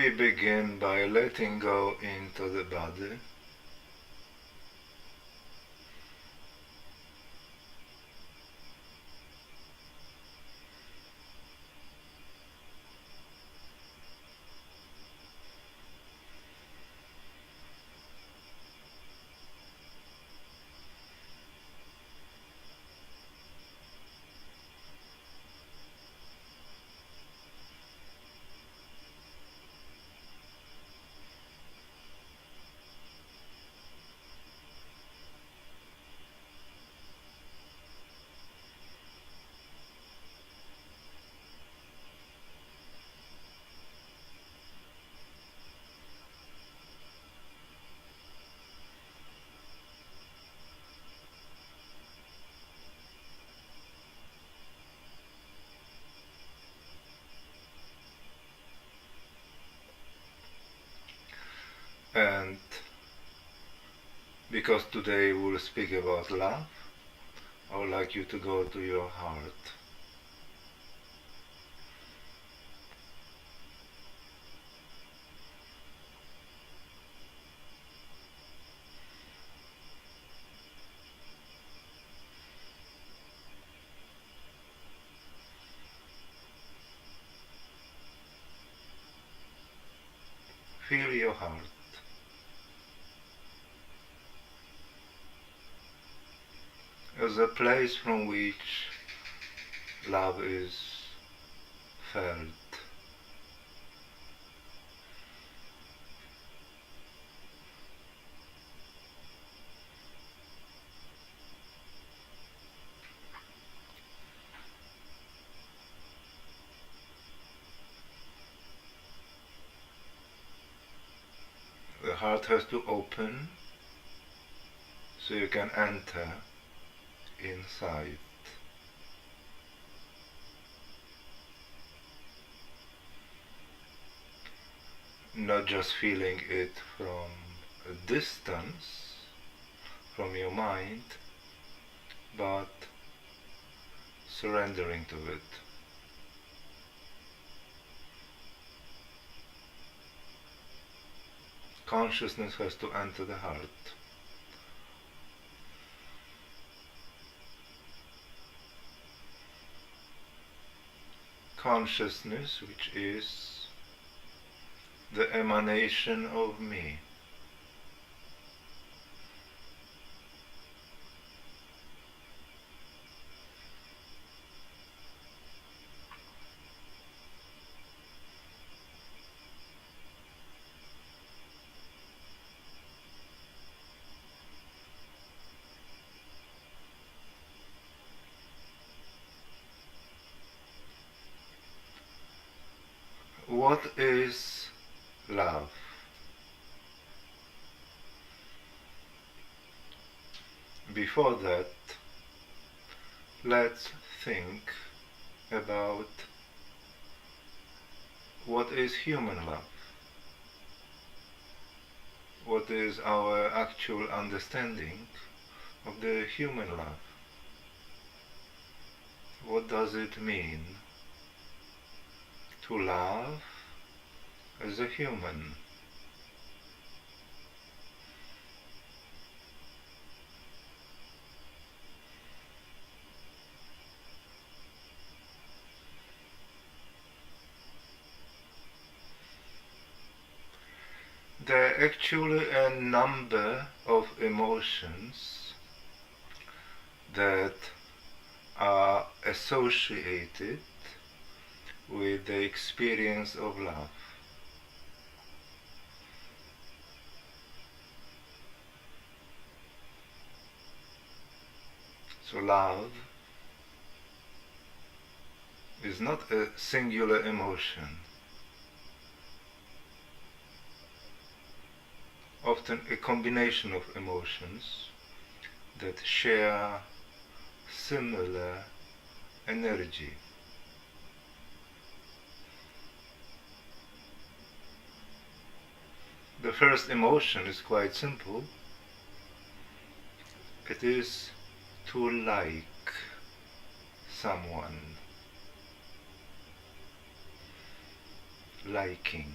we begin by letting go into the body. And because today we'll speak about love, I would like you to go to your heart. Feel your heart. As a place from which love is felt. The heart has to open so you can enter inside. Not just feeling it from a distance from your mind, but surrendering to it. Consciousness has to enter the heart. Consciousness, which is the emanation of me. What is love? Before that, let's think about what is human love. What is our actual understanding of the human love? What does it mean to love as a human? There are actually a number of emotions that are associated with the experience of love. So love is not a singular emotion. Often a combination of emotions that share similar energy. The first emotion is quite simple. It is to like someone. Liking.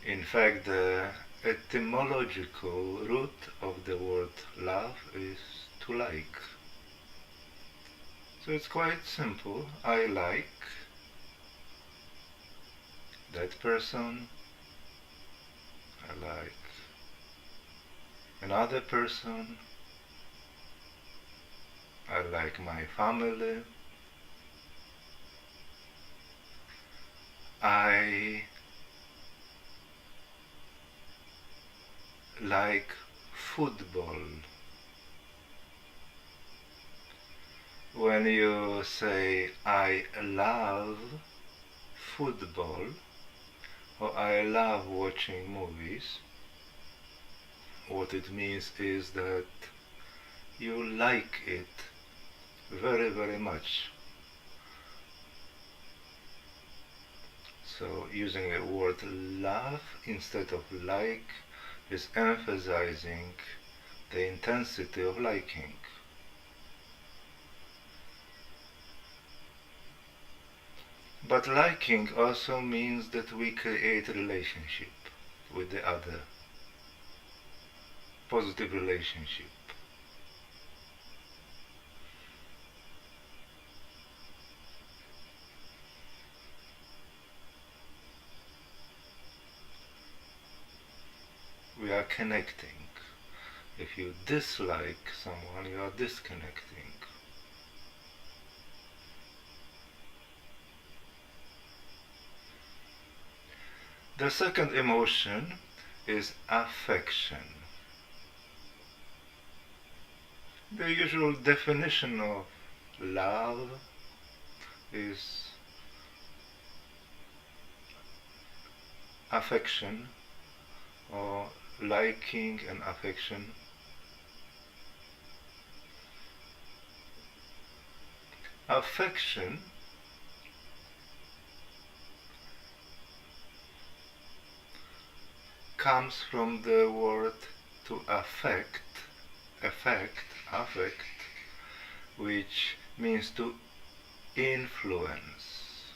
In fact, the etymological root of the word love is to like. So it's quite simple. I like that person, I like another person, I like my family, I like football. When you say I love football or I love watching movies, what it means is that you like it very, very much. So using the word love instead of like is emphasizing the intensity of liking. But liking also means that we create a relationship with the other, positive relationship. We are connecting. If you dislike someone, you are disconnecting. The second emotion is affection. The usual definition of love is affection, or liking and affection. Affection comes from the word to affect, which means to influence.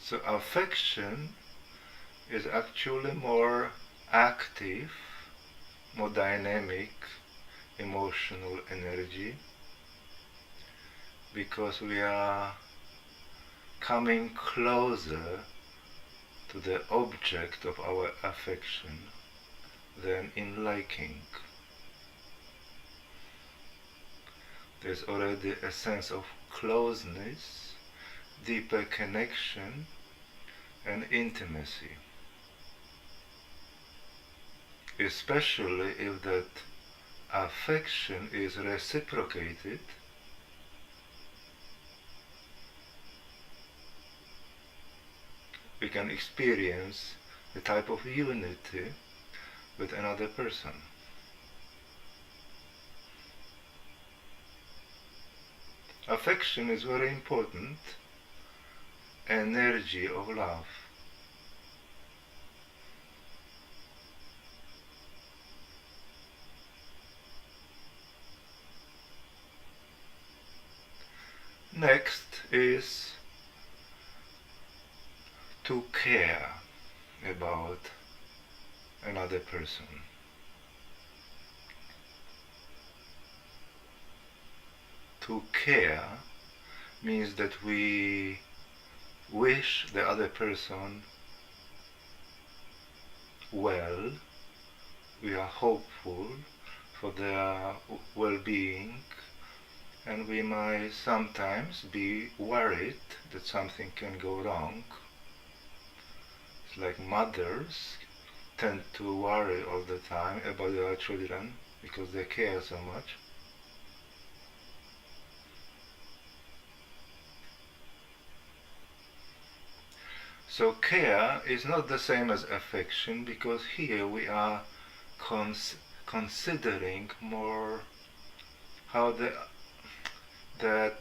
So affection is actually more active, more dynamic emotional energy, because we are coming closer to the object of our affection than in liking. There's already a sense of closeness, deeper connection and intimacy, especially if that affection is reciprocated. We can experience a type of unity with another person. Affection is very important energy of love. Next is to care about another person. To care means that we wish the other person well, we are hopeful for their well-being, and we might sometimes be worried that something can go wrong. It's like mothers tend to worry all the time about their children because they care so much. So care is not the same as affection, because here we are considering more how there's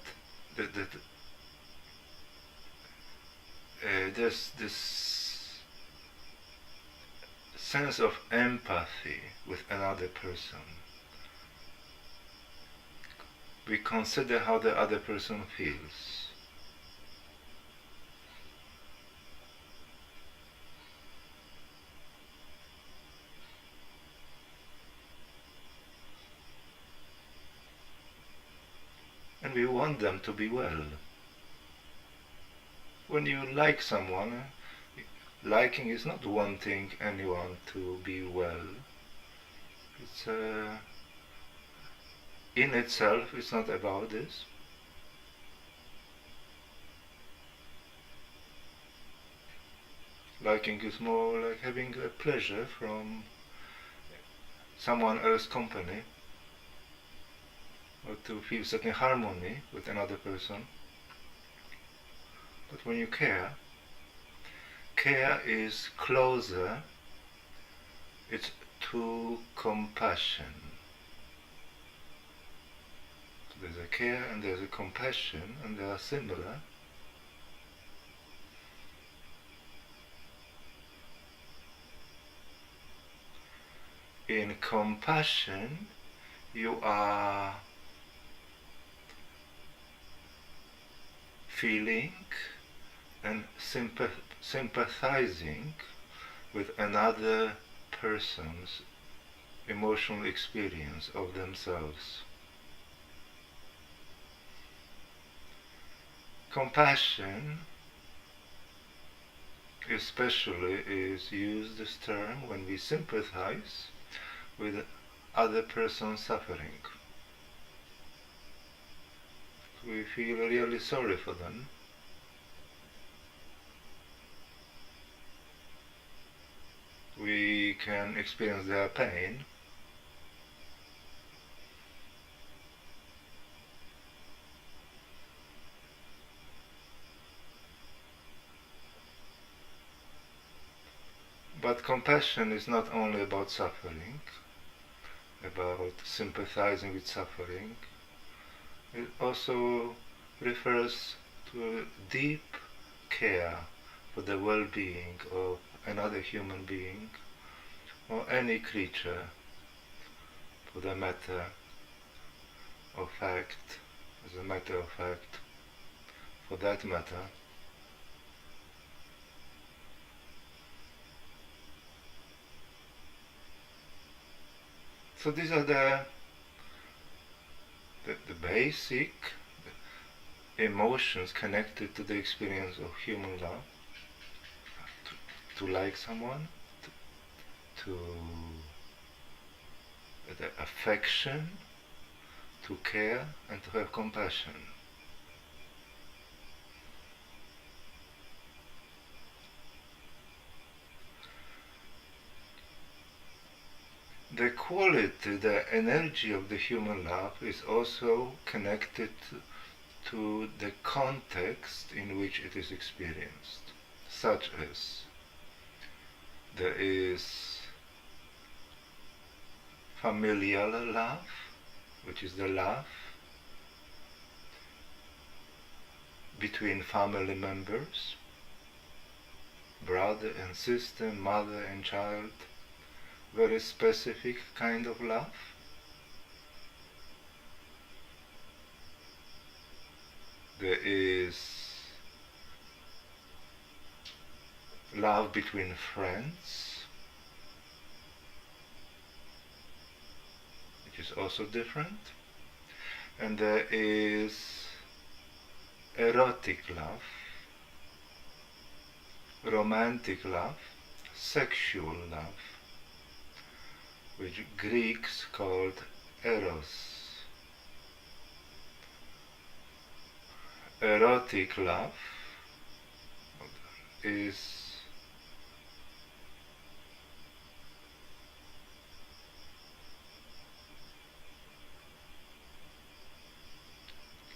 this sense of empathy with another person. We consider how the other person feels. them to be well. When you like someone, liking is not wanting anyone to be well. It's in itself, it's not about this. Liking is more like having a pleasure from someone else's company, or to feel certain harmony with another person. But when you care, care is closer, it's to compassion. So there's a care and there's a compassion, and they are similar. In compassion, you are feeling and sympathizing with another person's emotional experience of themselves. Compassion especially is used, this term, when we sympathize with other person's suffering. We feel really sorry for them. We can experience their pain. But compassion is not only about suffering, about sympathizing with suffering. It also refers to a deep care for the well-being of another human being, or any creature, for the matter of fact, as a matter of fact, for that matter. So these are the basic emotions connected to the experience of human love. To like someone, to the affection, to care, and to have compassion. The quality, the energy of the human love is also connected to the context in which it is experienced, such as there is familial love, which is the love between family members, brother and sister, mother and child, very specific kind of love. There is love between friends, which is also different. And there is erotic love, romantic love, sexual love, which Greeks called eros. Erotic love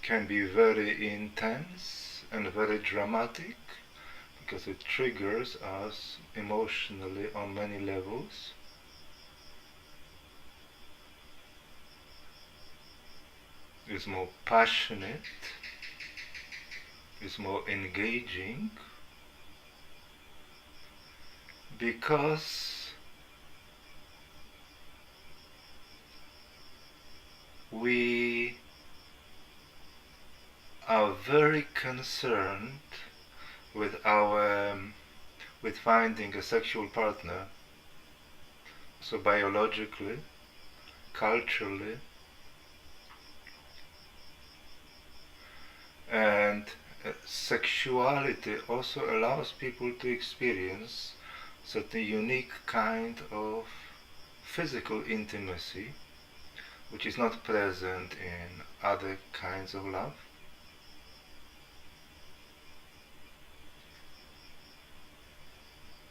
can be very intense and very dramatic, because it triggers us emotionally on many levels. It's more passionate, it's more engaging, because we are very concerned with with finding a sexual partner. So biologically, culturally, sexuality also allows people to experience certain unique kind of physical intimacy which is not present in other kinds of love.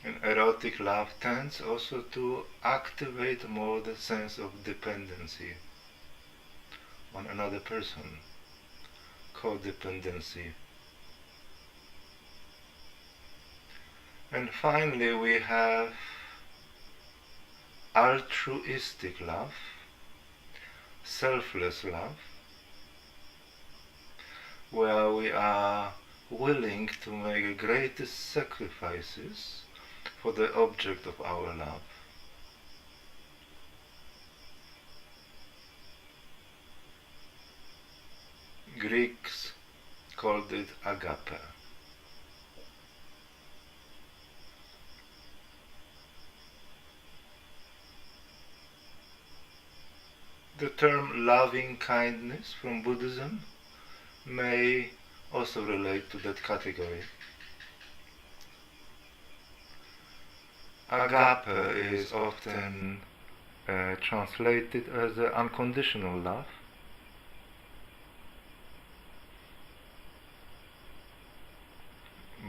And erotic love tends also to activate more the sense of dependency on another person, codependency. And finally we have altruistic love, selfless love, where we are willing to make greatest sacrifices for the object of our love. Greeks called it agape. The term loving kindness from Buddhism may also relate to that category. Agape is often translated as unconditional love.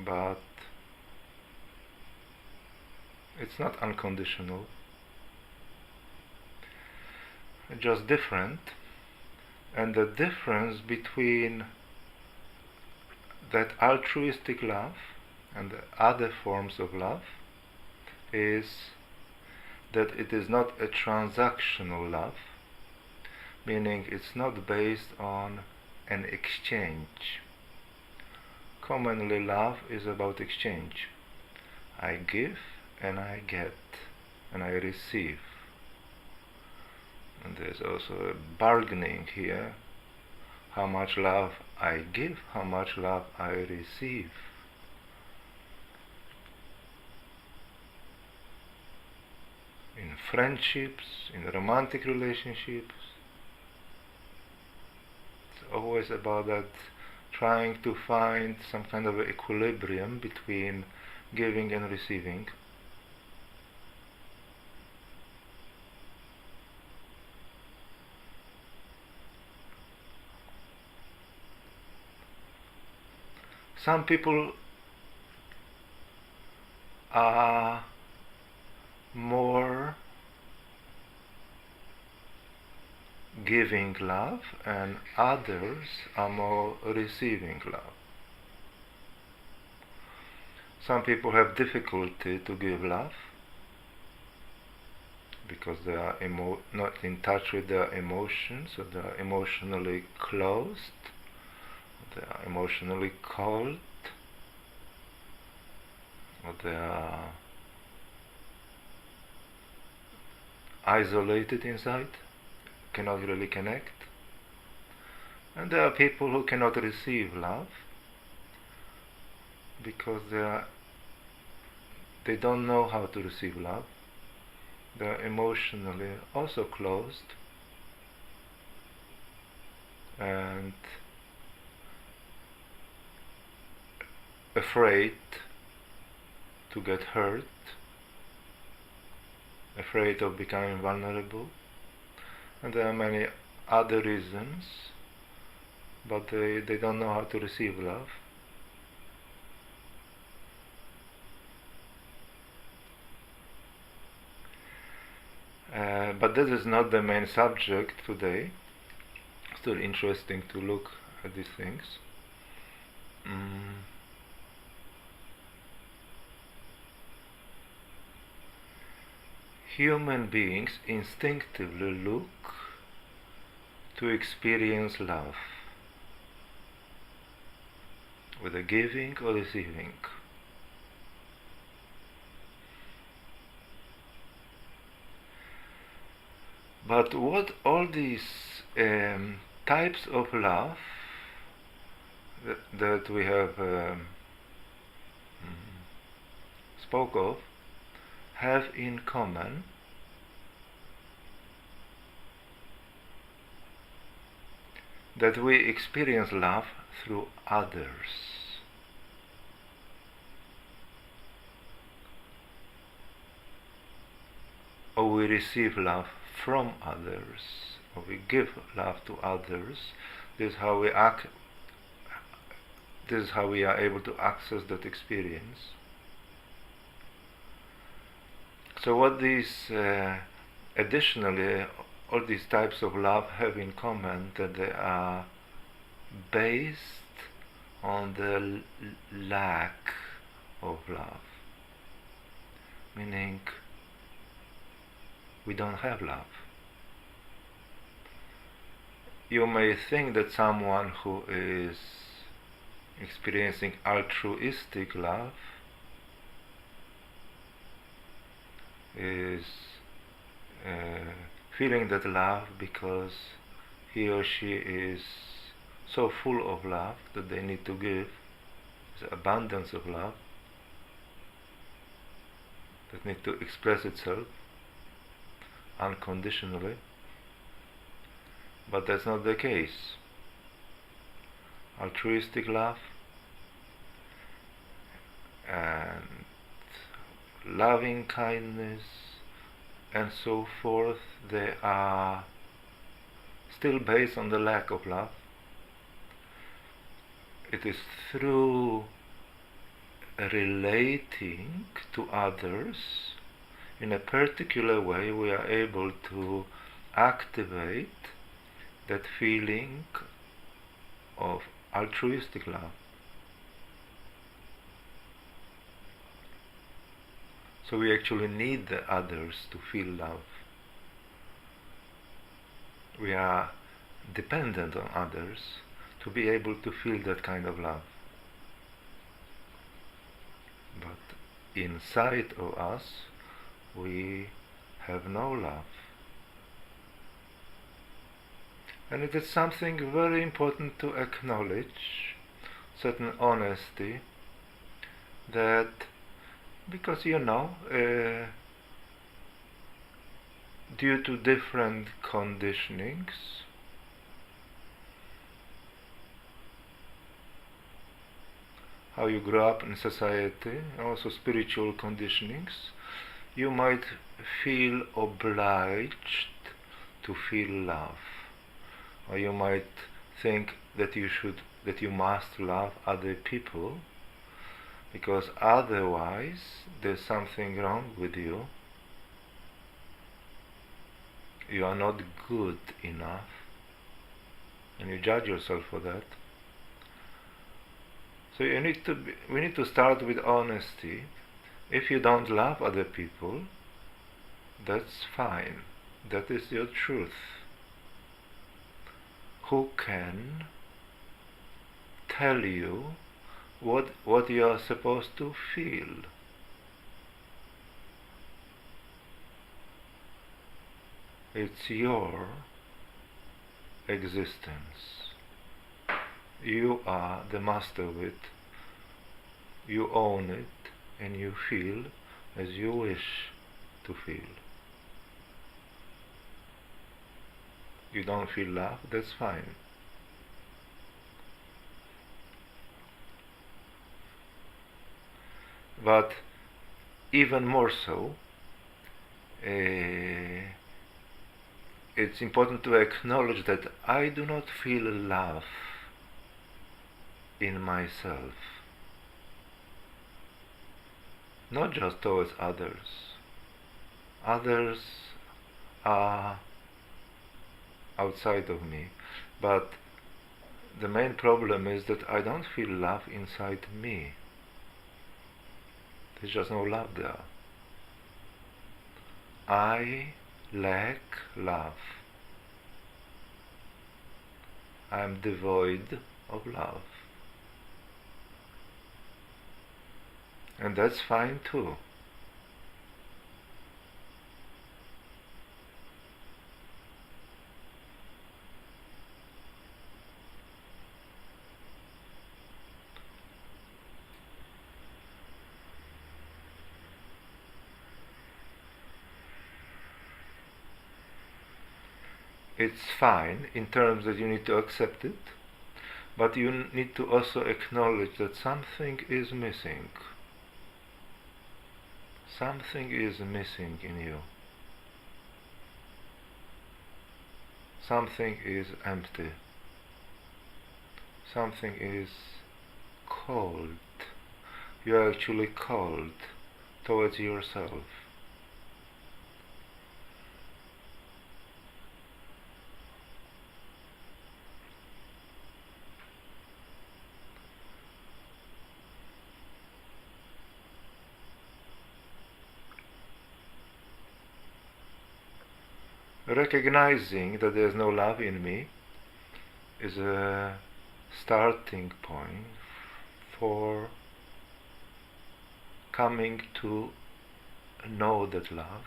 But it's not unconditional, it's just different. And the difference between that altruistic love and the other forms of love is that it is not a transactional love, meaning it's not based on an exchange. Commonly love is about exchange. I give and I get and I receive. And there's also a bargaining here. How much love I give, how much love I receive. In friendships, in romantic relationships, it's always about that, trying to find some kind of equilibrium between giving and receiving. Some people are more giving love and others are more receiving love. Some people have difficulty to give love because they are not in touch with their emotions, or they are emotionally closed, they are emotionally cold, or they are isolated inside, cannot really connect. And there are people who cannot receive love because they don't know how to receive love. They are emotionally also closed and afraid to get hurt, afraid of becoming vulnerable, and there are many other reasons, but they don't know how to receive love. But this is not the main subject today. Still interesting to look at these things. Human beings instinctively look to experience love, whether giving or receiving. But what all these types of love that we have spoke of have in common that we experience love through others. or we receive love from others, or we give love to others. This is how we act. This is how we are able to access that experience. So what these additionally, all these types of love have in common, that they are based on the lack of love, meaning we don't have love. You may think that someone who is experiencing altruistic love is feeling that love because he or she is so full of love that they need to give. There's abundance of love that needs to express itself unconditionally, but that's not the case. Altruistic love and loving kindness and so forth, they are still based on the lack of love. It is through relating to others in a particular way we are able to activate that feeling of altruistic love. So we actually need the others to feel love. We are dependent on others to be able to feel that kind of love. But inside of us, we have no love. And it is something very important to acknowledge, certain honesty, that because due to different conditionings, how you grow up in society, also spiritual conditionings, you might feel obliged to feel love, or you might think that you must love other people, because otherwise there's something wrong with you. You are not good enough, and you judge yourself for that. So we need to start with honesty. If you don't love other people, that's fine. That is your truth. Who can tell you what you are supposed to feel? It's your existence. You are the master of it. You own it, and you feel as you wish to feel. You don't feel love, that's fine. But even more so, it's important to acknowledge that I do not feel love in myself, not just towards others. Others are outside of me, but the main problem is that I don't feel love inside me. There's just no love there. I lack love. I am devoid of love. And that's fine too. It's fine in terms that you need to accept it, but you need to also acknowledge that something is missing. Something is missing in you. something is empty, something is cold. You are actually cold towards yourself. Recognizing that there is no love in me is a starting point for coming to know that love,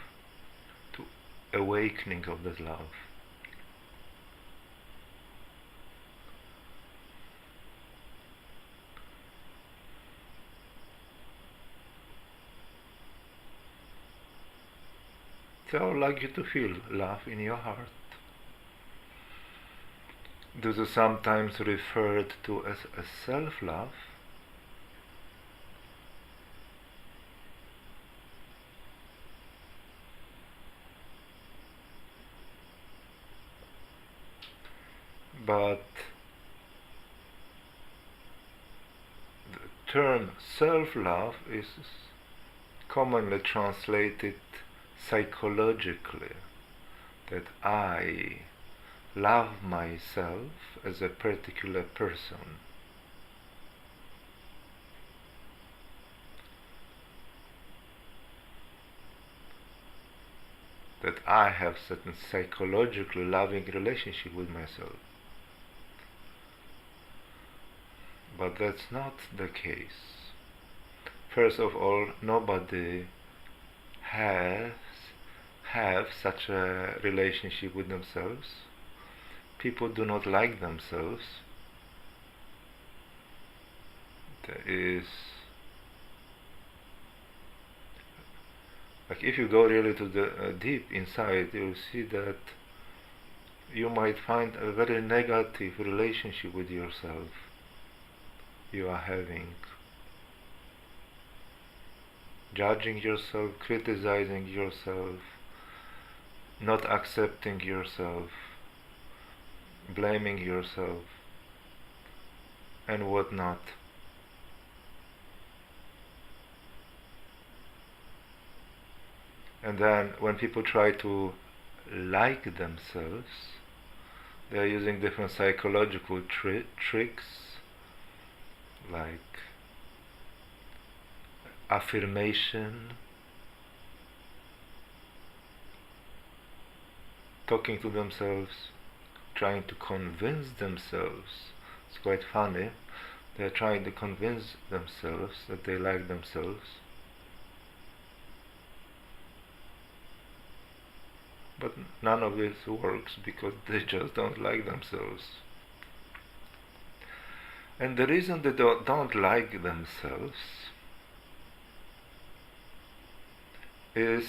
to awakening of that love. So I would like you to feel love in your heart. This is sometimes referred to as a self-love. But the term self-love is commonly translated psychologically, that I love myself as a particular person. That I have certain psychologically loving relationship with myself. But that's not the case. First of all, nobody have such a relationship with themselves. People do not like themselves. There is, like, if you go really to the deep inside, you'll see that you might find a very negative relationship with yourself you are having. Judging yourself, criticizing yourself, not accepting yourself, blaming yourself, and whatnot. And then when people try to like themselves, they are using different psychological tricks, like affirmation, talking to themselves, trying to convince themselves. It's quite funny. They're trying to convince themselves that they like themselves. But none of this works because they just don't like themselves. And the reason they don't like themselves is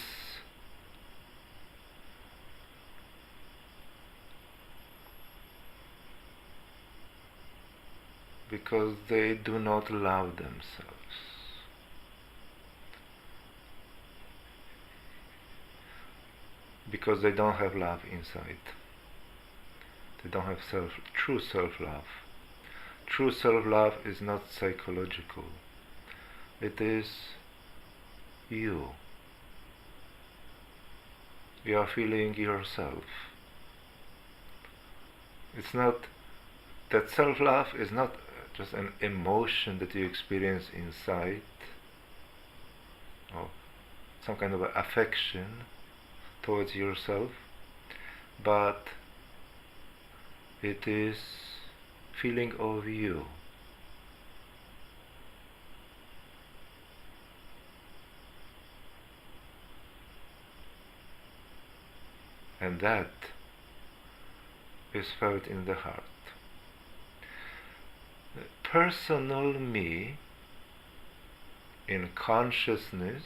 because they do not love themselves. Because they don't have love inside. They don't have true self-love. True self-love is not psychological. It is you. You are feeling yourself. It's not, that self-love is not just an emotion that you experience inside, or some kind of affection towards yourself, but it is feeling of you. And that is felt in the heart. The personal me in consciousness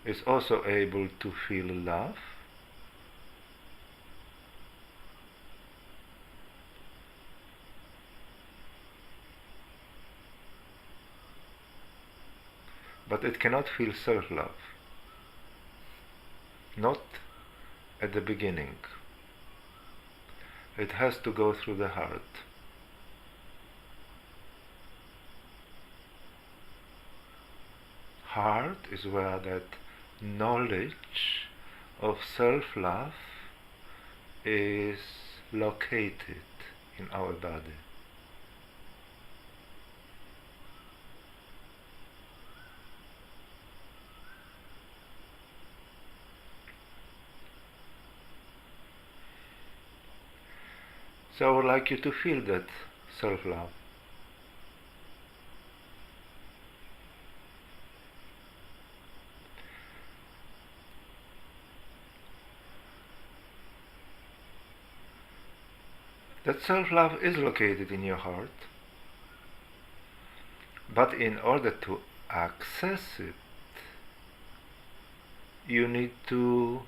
is also able to feel love, but it cannot feel self-love, not at the beginning. It has to go through the heart. Heart is where that knowledge of self-love is located in our body. So I would like you to feel that self-love. That self-love is located in your heart, but in order to access it, you need to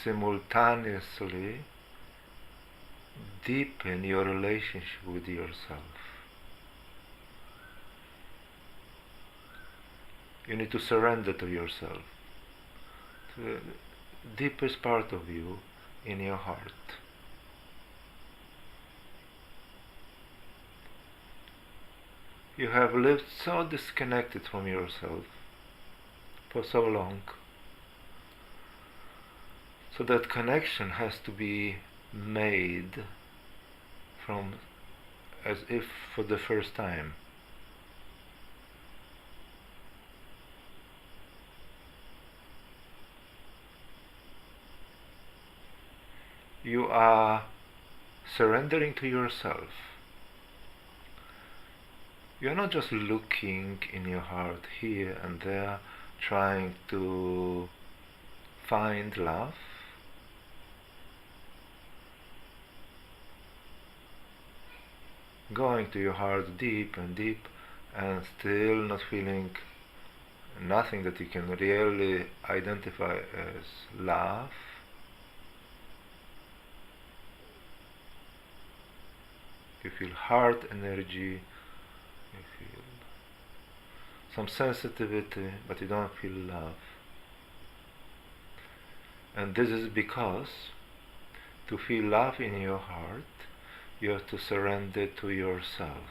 simultaneously deepen your relationship with yourself. You need to surrender to yourself, to the deepest part of you in your heart. You have lived so disconnected from yourself for so long, so that connection has to be made from as if for the first time. You are surrendering to yourself. You're not just looking in your heart here and there, trying to find love. Going to your heart deep and deep and still not feeling nothing that you can really identify as love. You feel heart energy, you feel some sensitivity, but you don't feel love. And this is because to feel love in your heart, you have to surrender to yourself.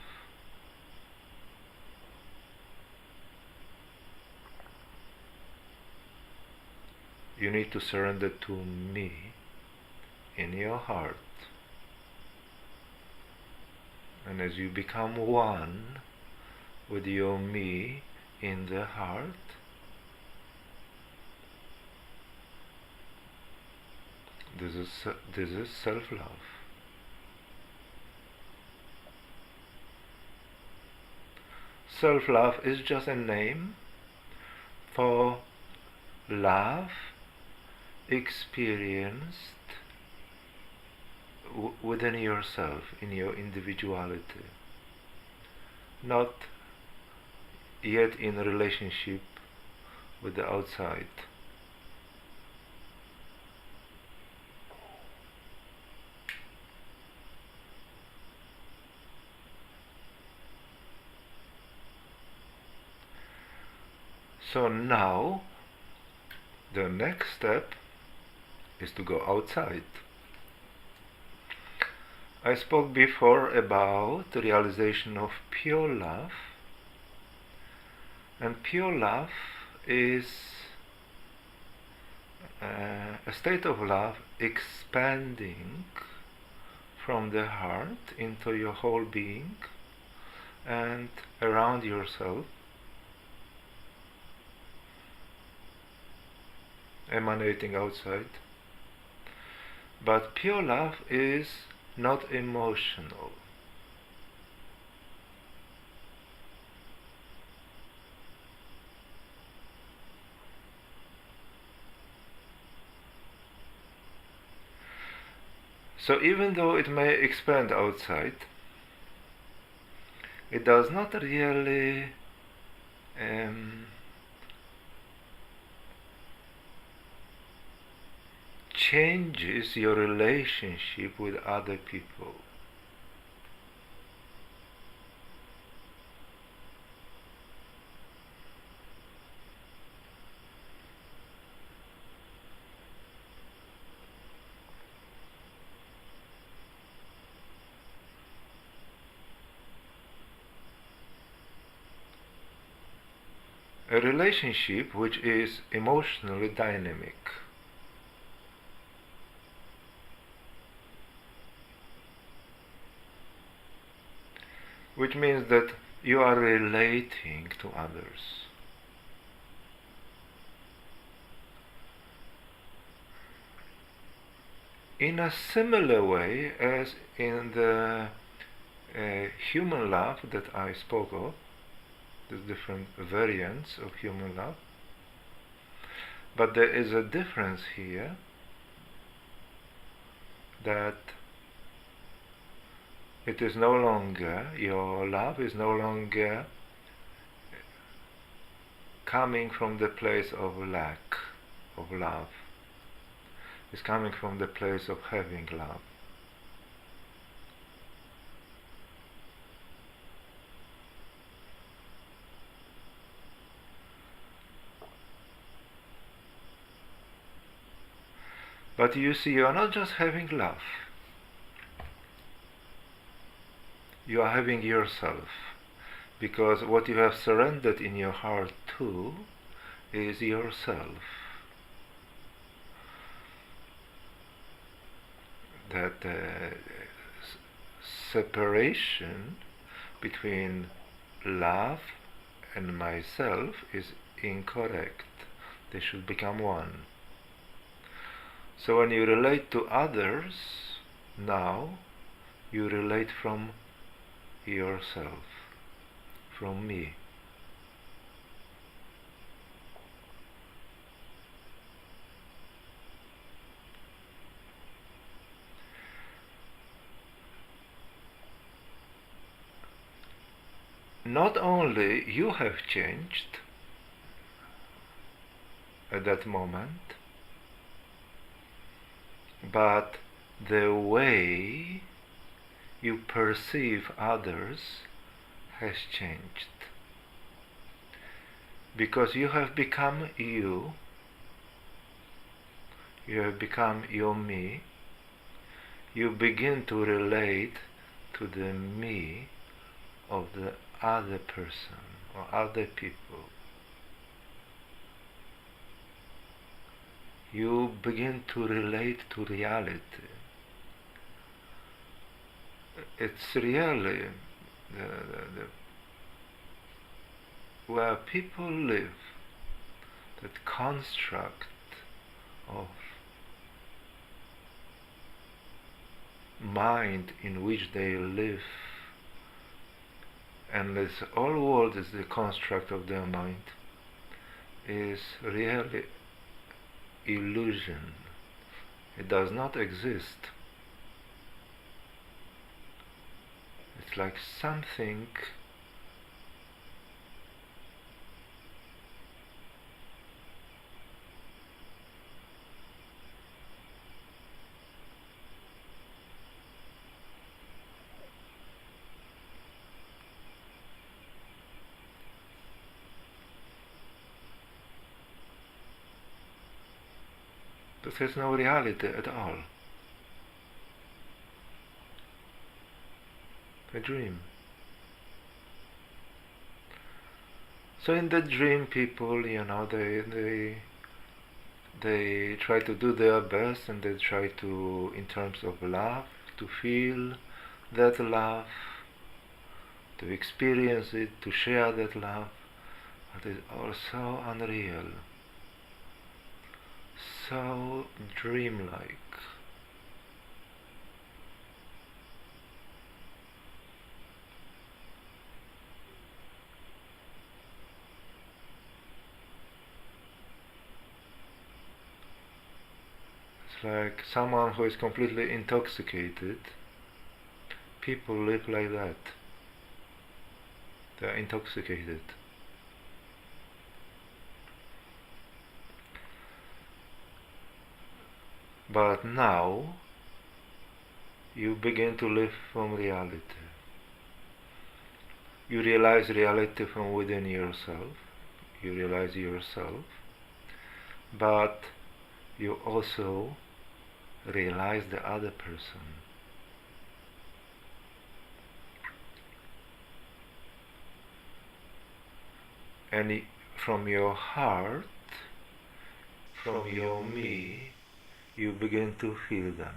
You need to surrender to me in your heart. And as you become one with your me in the heart, this is self-love. Self-love is just a name for love experienced within yourself, in your individuality, not yet in a relationship with the outside. So now the next step is to go outside. I spoke before about the realization of pure love, and pure love is a state of love expanding from the heart into your whole being and around yourself, emanating outside. But pure love is not emotional. So even though it may expand outside, it does not really changes your relationship with other people. a relationship which is emotionally dynamic. Which means that you are relating to others. In a similar way as in the human love that I spoke of, the different variants of human love. But there is a difference here, that it is no longer, your love is no longer coming from the place of lack of love. It's coming from the place of having love. But you see, you are not just having love. You are having yourself. Because what you have surrendered in your heart to is yourself. That separation between love and myself is incorrect. They should become one. So when you relate to others, now you relate from yourself, from me. Not only you have changed at that moment, but the way you perceive others has changed. Because you have become you, you have become your me, you begin to relate to the me of the other person or other people. You begin to relate to reality. It's really where people live, that construct of mind in which they live, and this whole world is the construct of their mind, is really illusion. It does not exist. It's like something that has no reality at all. A dream. So in the dream, people, they try to do their best, and they try to, in terms of love, to feel that love, to experience it, to share that love, but it's all so unreal, so dreamlike. It's like someone who is completely intoxicated. People live like that. They are intoxicated. But now you begin to live from reality. You realize reality from within yourself. You realize yourself. But you also realize the other person. And from your heart, from your me, you begin to feel them.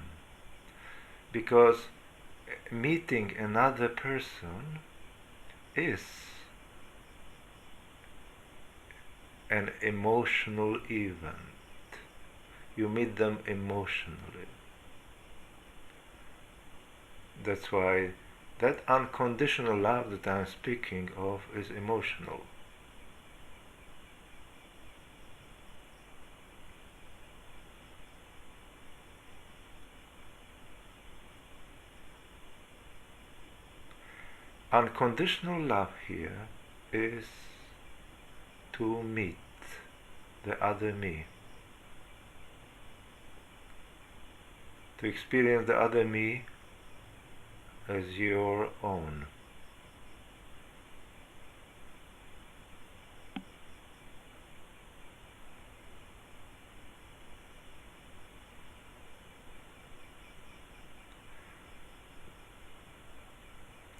Because meeting another person is an emotional event. You meet them emotionally. That's why that unconditional love that I'm speaking of is emotional. Unconditional love here is to meet the other me, to experience the other me as your own.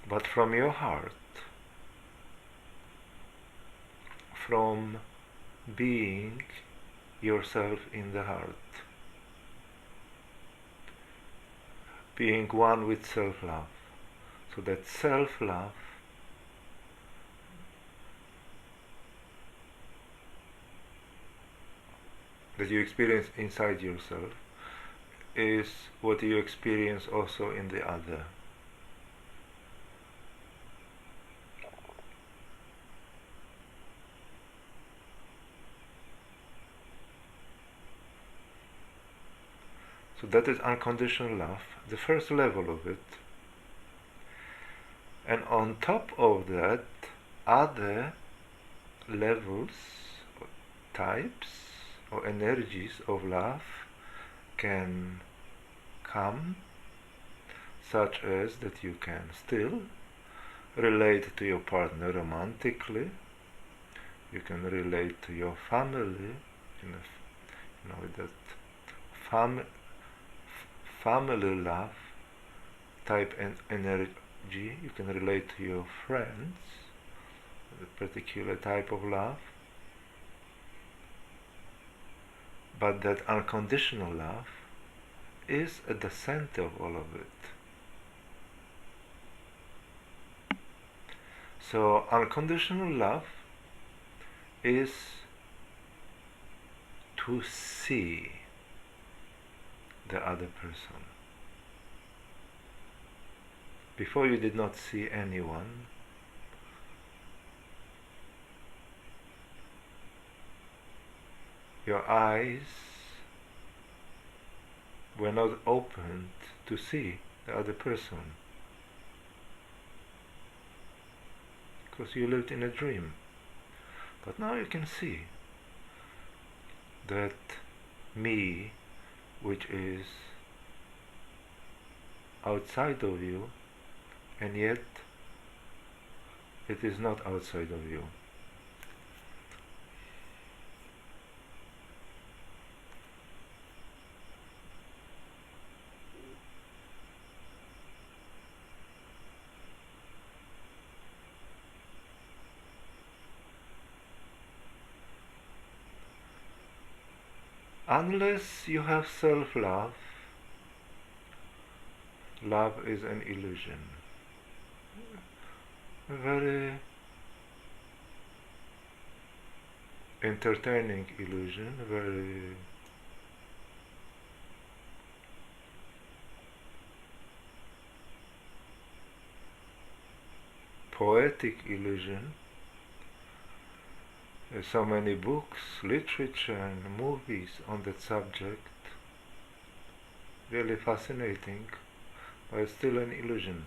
But from your heart, from being yourself in the heart, being one with self-love. So that self-love that you experience inside yourself is what you experience also in the other. So that is unconditional love, the first level of it. And on top of that, other levels, types, or energies of love can come, such as that you can still relate to your partner romantically, you can relate to your family, with that family love type and energy. You can relate to your friends with a particular type of love. But that unconditional love is at the center of all of it. So unconditional love is to see the other person. Before you did not see anyone. Your eyes were not opened to see the other person, because you lived in a dream. But now you can see that me, which is outside of you, and yet it is not outside of you. Unless you have self-love, love is an illusion. A very entertaining illusion, a very poetic illusion. There's so many books, literature and movies on that subject. Really fascinating, but it's still an illusion.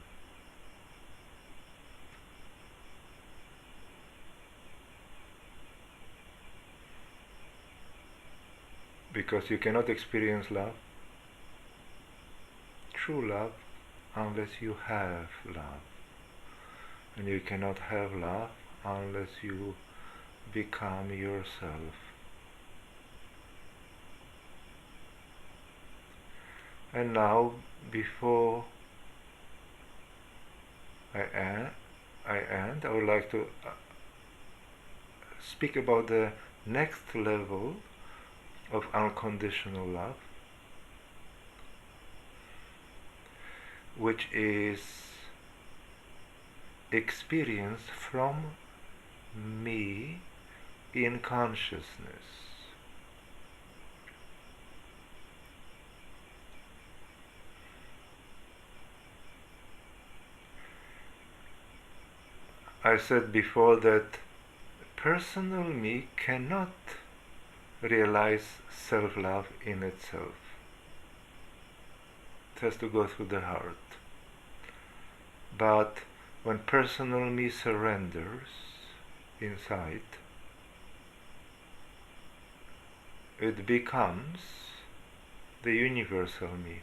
Because you cannot experience love, true love, unless you have love. And you cannot have love unless you become yourself. And now, before I end, I would like to speak about the next level of unconditional love, which is experienced from me in consciousness. I said before that personal me cannot realize self-love in itself. It has to go through the heart. But when personal me surrenders inside, it becomes the universal me.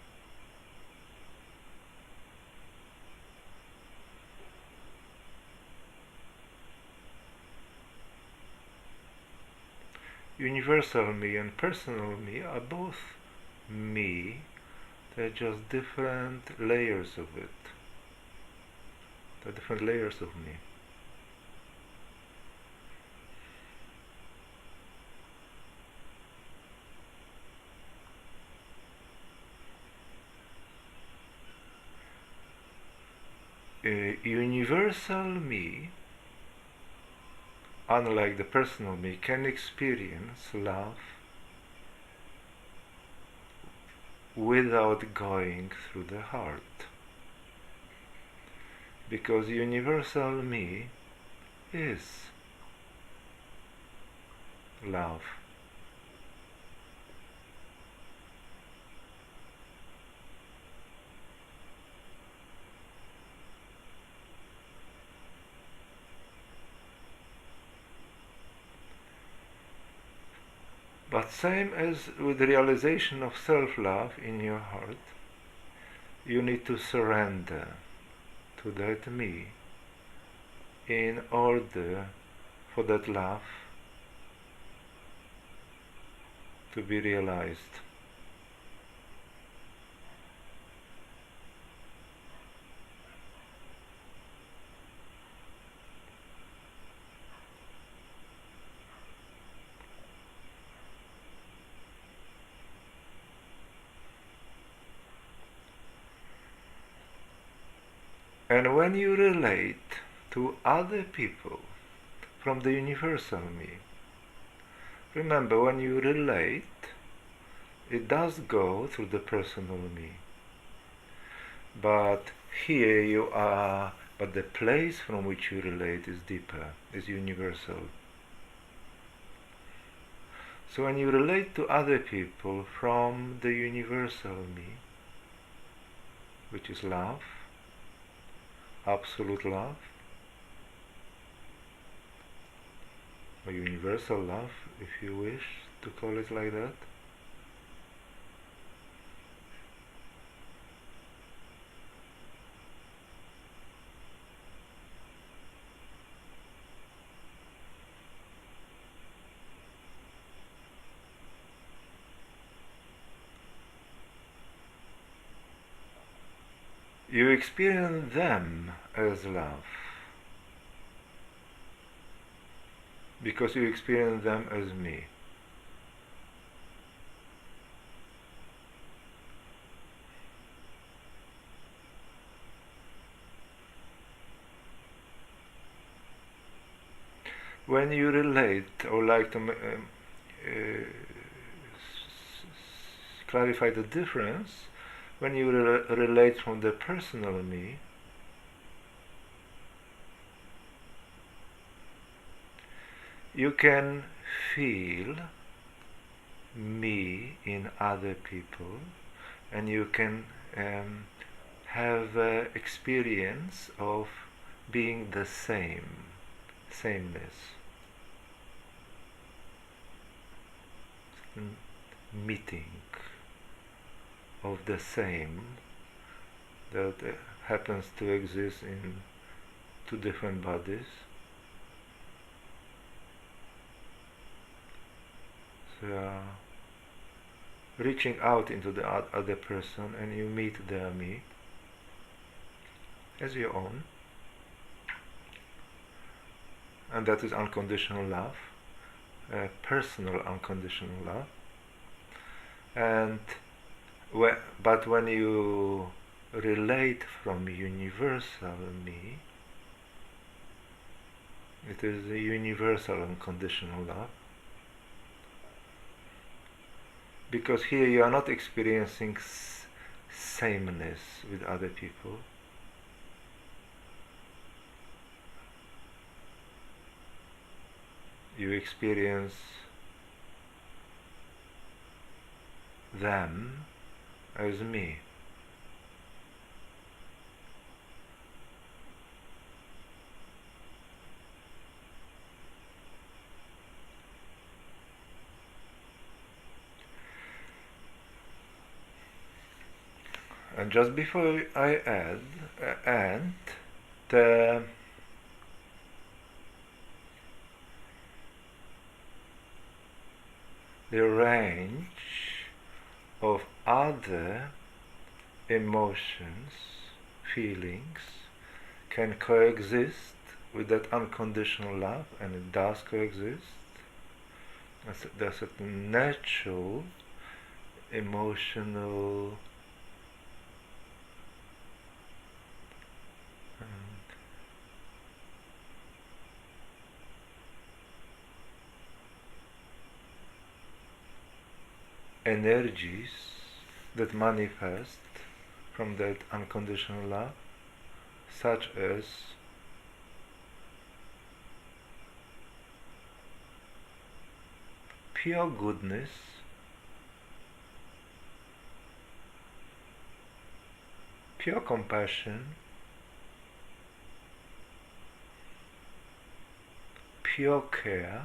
Universal me and personal me are both me. They're just different layers of it. They're different layers of me. Universal me, unlike the personal me, can experience love without going through the heart. Because universal me is love. But same as with the realization of self-love in your heart, you need to surrender to that me in order for that love to be realized. And when you relate to other people from the universal me, remember, when you relate, it does go through the personal me. But here you are, but the place from which you relate is deeper, is universal. So when you relate to other people from the universal me, which is love, absolute love, or universal love, if you wish to call it like that, you experience them as love, because you experience them as me. When you relate, or like to clarify the difference, when you relate from the personal me, you can feel me in other people, and you can have experience of being the sameness, meeting of the same that happens to exist in two different bodies. So reaching out into the other person, and you meet their me as your own, and that is unconditional love. personal unconditional love, and but when you relate from universal me, it is a universal unconditional love, because here you are not experiencing sameness with other people. You experience them as me. And just before I end, the range of other emotions, feelings, can coexist with that unconditional love, and it does coexist. There's a natural emotional energies that manifest from that unconditional love, such as pure goodness, pure compassion, pure care,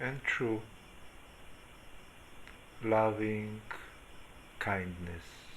and true loving kindness.